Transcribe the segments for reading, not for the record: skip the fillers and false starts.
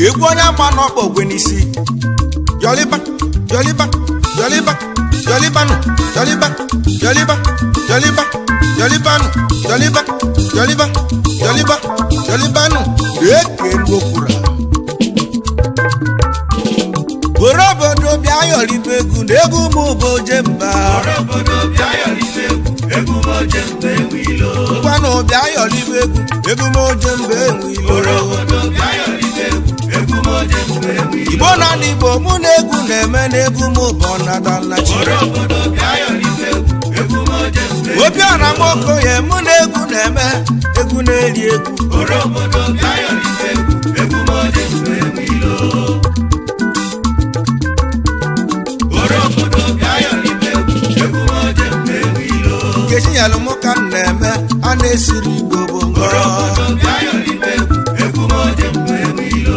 egwu onye ama n'ọkpọ ogwe n'isi yọliba yọliba yọliba yọlibanụ yọliba yọliba yọliba yọlibanụ yọliba yọliba yọliba yọlibanụ eke okwura were obodo bịa yọliba egwu na egwu m bụ ojemba ngwanụ bịa yọliba egwu m ojemba enwilo Igbo na n'Igbo mụ na egwu na-eme n'egwu m bụ ọnadalachi Obiọra m Okoye mụ na egwu na-eme egwu na-eri egwu Nkechi nyelụ m ka m na-eme a na-esiri Igbo bụ ngọrọ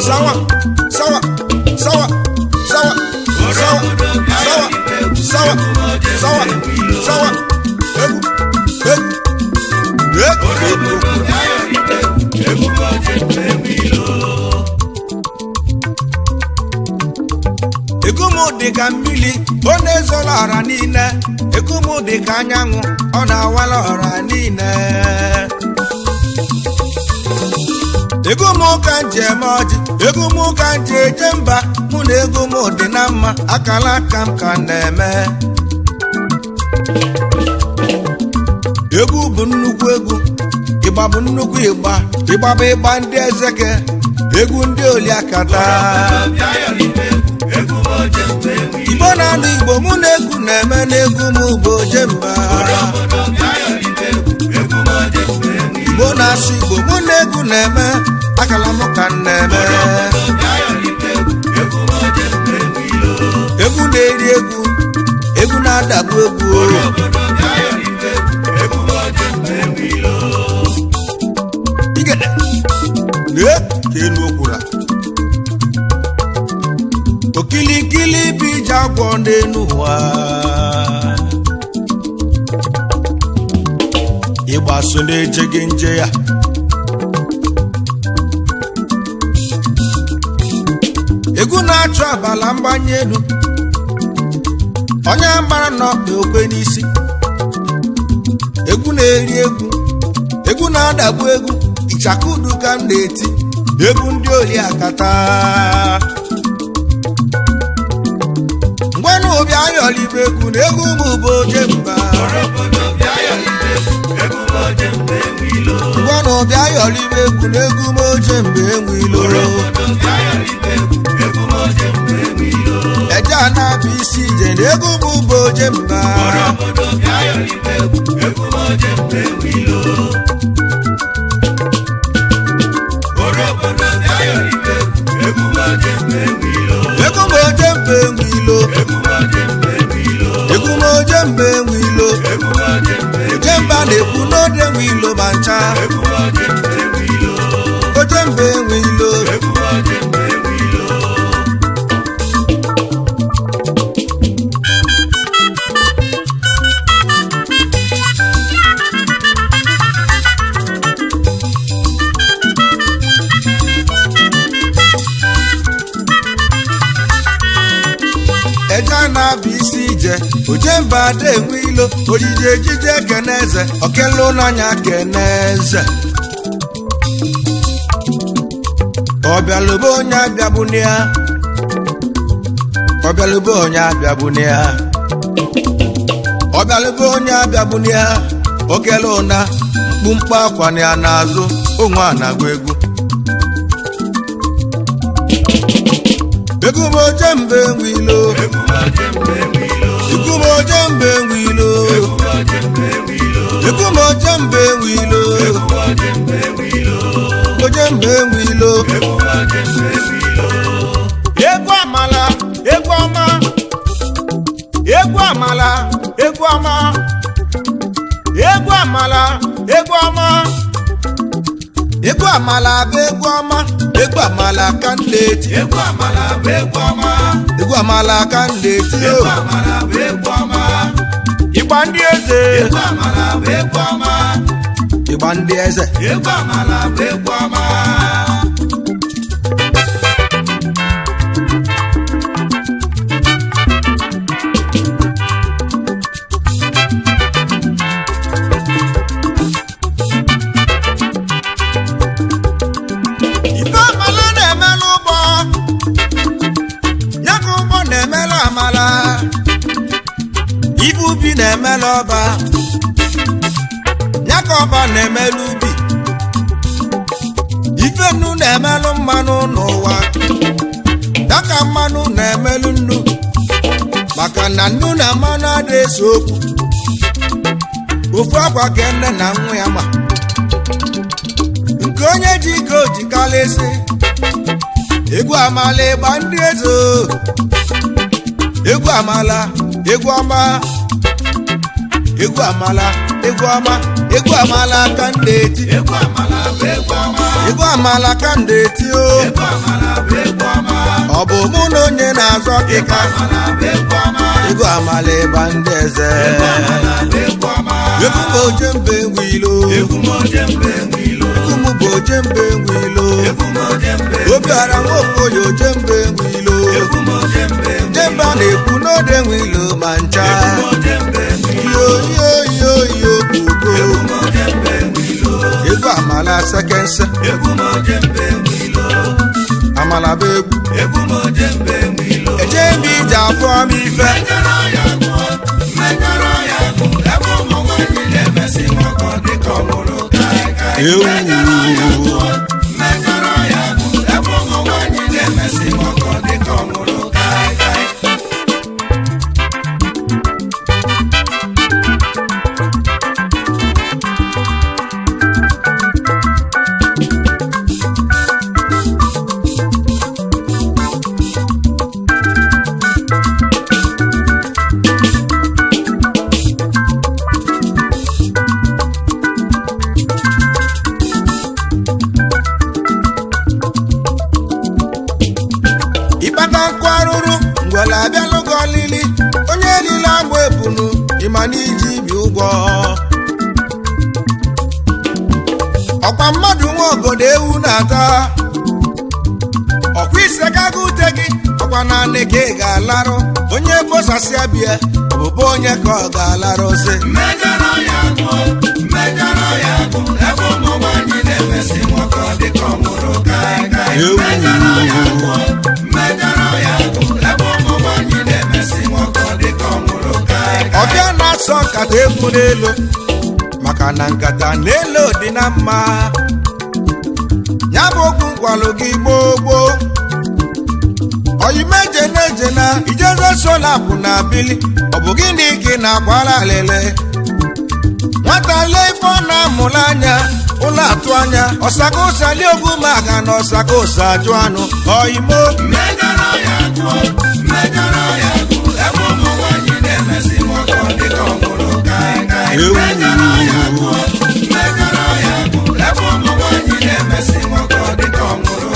Sawa, sawa, sawa, sawa, sawa, sawa, sawa, sawa, sawa, egwu m dị ka mmiri ọ na-ezola ọra niile egwu m dị ka anyanwụ ọ na-awala ọra niile egwu m ka nji eme ọjị egwu m ka nji eje mba mụ na egwu m dị na mma akala aka m ka na-eme egwu bụ nnukwu egwu ịgba bụ nnukwu ịgba ịgba bụ ịgba ndị ezeke egwu ndị oliakata Igbo na-anụ Igbo mụ na egwu na-eme n'egwu m bụ ojemba Igbo na-asụ Igbo mụ na egwu na-eme akala m ka na-eme egwu na-eri egwu egwu na-adagbu egwu igede lee ka elu okwura okilikili bụ ije agwọ n'elu ụwa ịgba so na-eje gị nje ya egwu na-achụ abala mgbanye elu onye mara n'ọkpa okwe n'isi egwu na-eri egwu egwu na-adagbu egwu ịchakudu ka m na-eti egwu ndị oliakata ngwanụ obi ayọlibe egwu na egwu m bụ ojemba ngwanụ obi ayọlibe egwu na egwu m ojemba enwilo eje a na-abụ isi ije na egwu m bụ ojemba egwu m ojemba enwilo egwu m ojemba enwilo ojemba na-ekwu n'ode enwilo ma ncha ojemba enwilo eje na-abụ isi ije ojemba ada enwe ilo ojije ejije keneze okelu n'anya keneze ọbịalụba onye abịabụnia ọbịalụba onye abịabụnia ọbịalụba onye abịabụnia okelu na na-ekpu mkpa akwa na ya n'azụ onwe a na-agba egwu egumoje mbe nwilo egumoje mbe nwilo egumoje mbe nwilo oje mbe nwilo egwu amala egwu ọma egwu amala egwu ọma egwu amala egwu ọma egwu amala bụ egwu ọma egwu amala ka nleti egwu amala bụ egwu ọma egwu amala ka nleti egwu amala bụ egwu ọma ịgba ndị eze egwu amala bụ egwu ọma ịgba ndị eze egwu amala bụ egwu ọma na-emela ọba ya ka ọba na-emela ubi ife nnu na-emelụ mmanụ n'ụwa ya ka mmanụ na-emelụ nnu maka na nnu na mmanụ adịghị eso okwu ofu akwa ka nne na nwa ya ma nke onye ji ike ojikalịsị egwu amala ịgba ndị eze egwu amala egwu ọma egwu amala egwu ọma egwu amala ka ndeti egwu amala bụ egwu ọma egwu amala ka ndeti o egwu amala bụ egwu ọma ọ bụ mụ na onye na-azọ kịka egwu amala ịba ndị eze egwu amala bụ egwu ọma egwu m oje mbe nwilo egwu m oje mbe nwilo egwu m bụ oje mbe nwilo egwu m oje mbe obiara nwokoye oje mbe nwilo egwu m oje mbe jembe a na-ekwu n'ode nwilo ma ncha egwu amala sekense amala bụ egwu eje mbe ije afọ m ife ngwele abịalụgo olili onye niile agba ebunu ịma n'iji ibi ụgwọ ọkwa mmadụ nwa obodo ewu na-ata ọkwa ise gaga ute gị ọkwa naanị ka ị ga-alarụ onye bosasịa bịa ọbụbụ onye ka ọ ga-alarụ si mmejọrọ ya bụ ebe ụmụ nwaanyị na-emesi nwoke dịka ọ mụrụ ọbịa na-asọ nkata egwu n'elu maka na nkata n'elu dị na mma ya bụ okwu ngwalụ gị gbogbo oyimeje na-eje na ijeze solapụ na bili ọ bụ gịnị gị na-agbara alele nwata lee ife ọ na-amụrụ anya ụlọ atụ anya ọsaka ụsali ogwu maga na ọsaka ụsa ajụ anụ oyimo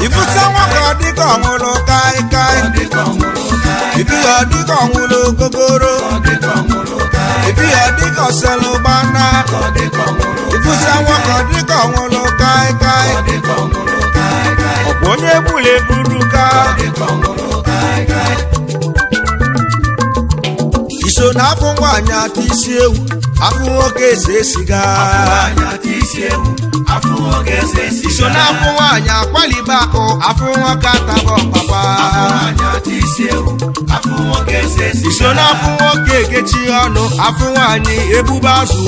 ifusa nwoke dịka ọnwụrụ kaikai ibi ya dịka ọnwụrụ ogogoro ibi ya dịka ọselụgbana ifusa nwoke dịka ọnwụrụ kaikai ọkwa onye gbule buru ka iso na afọ nwaanyị atụ isi ewu afọ nwoke ese siga afọ iso na afụ nwaanyị akwalibe akụ afụ nwoke atabọ papa iso na afụ nwoke ekechi ọnụ afụ nwaanyị ebube azụ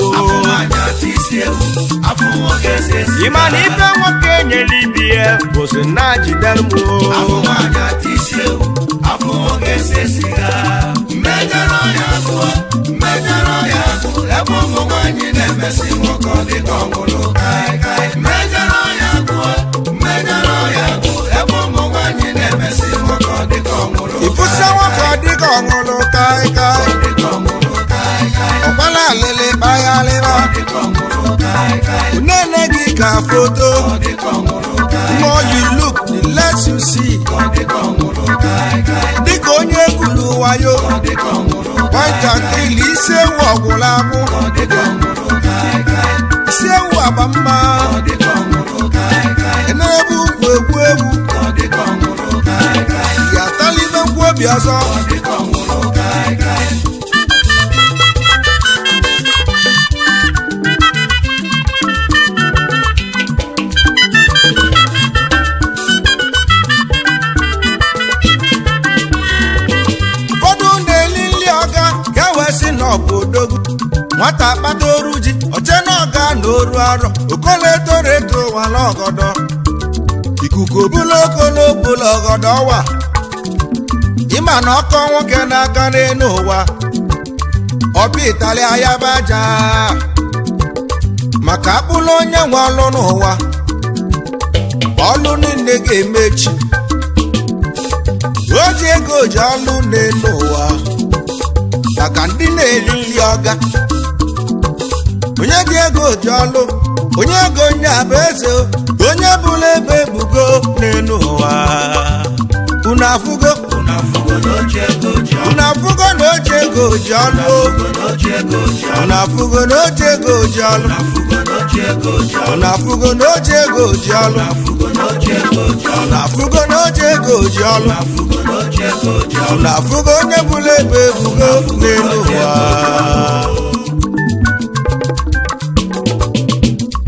ịma na ife nwoke nyere ibi ya bụzi na jidere m mmejọrọ ya bụ ebe ụmụ nwaanyị na-emesi nwoke dịka ọnwụrụ kaikai mmejọrọ ya bụ ebe ụmụ nwaanyị na-emesi nwoke dịka ọnwụrụ ifusa nwoke dịka ọnwụrụ kaikai ọgbala alịlị kpagharịba unene gị ka foto more you look the less you see dịka onye egwuru wayo nwatakịrị isi ewu ọgwụrụ amụ isi ewu agba mma n'ebe ukwu egwu ya atalibe nkwu obi ọzọ nwata akpata oru ji oche na ọga na oru arọ okoleetoreto wala ọgọdọ ikuku obulokolo bụla ọgọdọ ọwa ịma na ọkọ nwoke na-aga n'elu ụwa ọbịa itali ayabaja maka akpụla onye nwe ọlụ n'ụwa ọlụ niile ga-emechi o ji ego ji ọlụ n'elu ụwa maka ndị na-eri nri ọga onye dị ego ji ọlụ onye ego nye abụ eze onye bụla ebe ebugo n'elu ụwa unu afụgo na oji ego ji ọlụ unu afụgo na oji ego ji ọlụ unu afụgo na oji ego ji ọlụ unu afụgo na oji ego ji ọlụ unu afụgo onye bụla ebe ebugo n'elu ụwa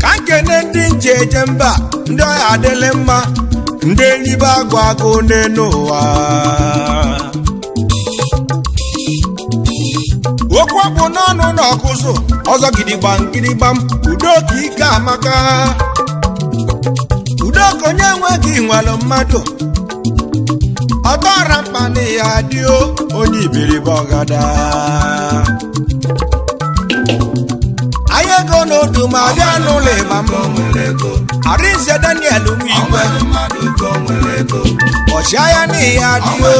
ka nkene ndị nje eje mba ndị ọya adịlị mma ndị elibe agụ agụ n'elu ụwa okwu ọkpụ n'ọnụ na ọkụzụ ọzọ gidigbam udo ka ike amaka udo ka onye nweghị nwere mmadụ ọtọra mkpana ya dịo onye iberibe ọgada anyị ego n'odu ma bịa n'ụlọ ịgba mbọ Arinze Daniel Nwigwe ọchịagha n'ihe adịo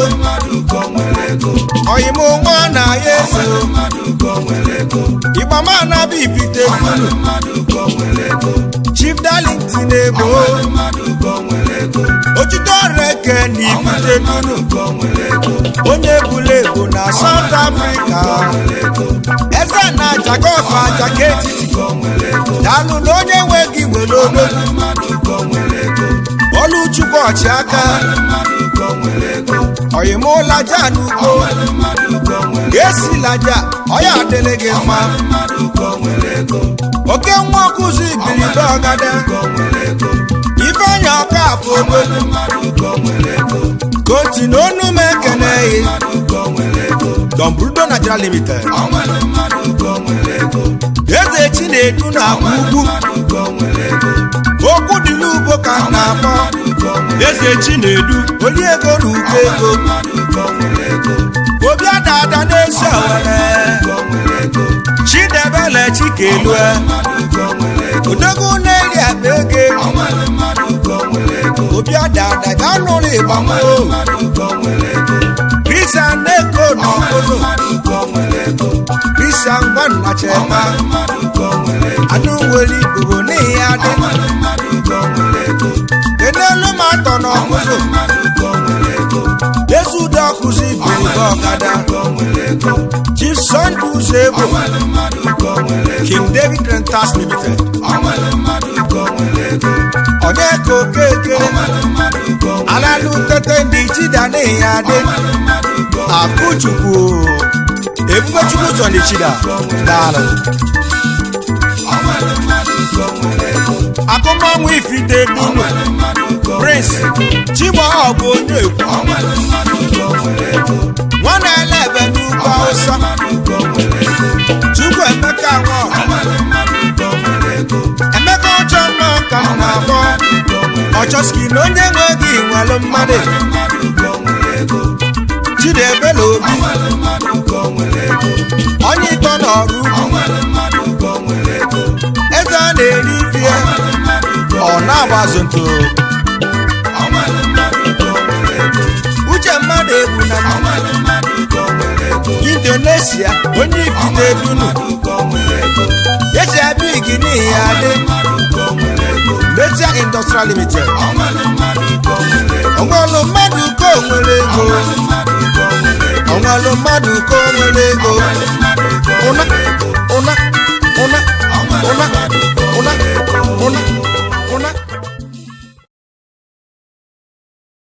oyimo nwa na ya eze ịgbamana bụ ibite Chief Darlington Ebo otuto ọrụ eke na ibute onye bụla ego na South Africa eze na Jagofa Ajaka etiti daalụ na onye nweghị nwere odo Oluchukwu ọchịaka oyimụlaja n'ugbo esilaja ọya adịlị gị mma oke nwa ọkụzi ibiribe ọgada ifeanya ọka afọ obodo konti na onu m ekeneghị Dombrudo Nigeria Limited eze Chinedu na ugwu okwu dị n'ugbo ka m na-akpọ eze Chinedu onye ego na ugbo ego obi adada na-esi Owere Chidebele Chikelue odogwu na-eri akpa ego obi adada ga n'ụlọ ịgbamo Christian Neko n'ọkụzụ Christian Gbanna Cheta anụ nwere igbo n'ihi adị enelu m atọ n'ọkụzụ Ezudo ọkụzụ iberibe ọkada Chief Sunday Uzegbo King David Rentals Limited Onyeka Okeke Alalu Tete ndị Chida n'ihi adị Akụchukwu Ebubechukwu Chọnị Chida daalụ akụmanwụ ifite dunu Prince Chigbo ọbụ onye ekwu nwana elebe n'ugwu Hausa Chukwu Emeka nwa Emeka ọchọ nnọ ka m na-akpọ ọchọski na onye nwe gị nwere mmadụ Chidebele Obi onye ịtọ n'ọrụ ugwu eze a na-eri fie ọ na-agbazụ ntụ uche mmadụ egbu na Indonesia onye ifite dunu esi abịa igi n'ihi ya dị Metia Industrial Limited onwelu mmadụ ka o nwere ego onwelu mmadụ ka o nwere ego